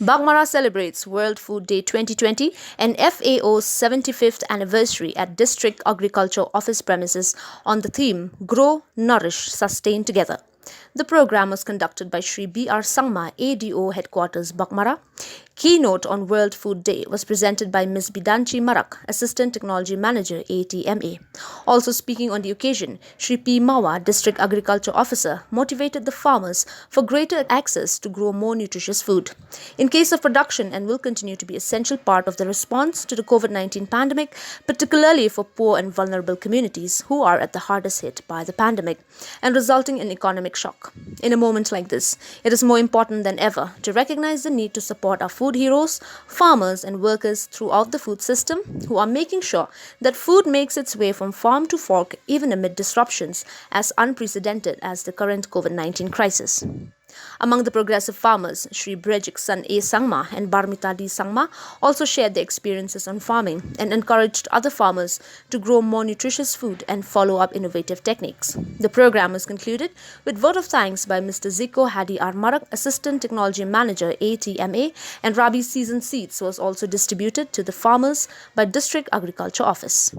Baghmara celebrates World Food Day 2020 and FAO's 75th anniversary at District Agriculture Office premises on the theme Grow, Nourish, Sustain Together. The program was conducted by Shri B.R. Sangma, ADO Headquarters, Baghmara. Keynote on World Food Day was presented by Ms. Bidanchi Marak, Assistant Technology Manager, ATMA. Also speaking on the occasion, Shri P. Mawa, District Agriculture Officer, motivated the farmers for greater access to grow more nutritious food. In case of production and will continue to be essential part of the response to the COVID-19 pandemic, particularly for poor and vulnerable communities who are at the hardest hit by the pandemic and resulting in economic shock. In a moment like this, it is more important than ever to recognize the need to support our food heroes, farmers and workers throughout the food system who are making sure that food makes its way from farm to fork even amid disruptions as unprecedented as the current COVID-19 crisis. Among the progressive farmers, Shri Brejik San A. Sangma and Barmita D. Sangma also shared their experiences on farming and encouraged other farmers to grow more nutritious food and follow up innovative techniques. The program was concluded with vote of thanks by Mr. Ziko Hadi Armarak, Assistant Technology Manager, ATMA, and Rabi season seeds was also distributed to the farmers by District Agriculture Office.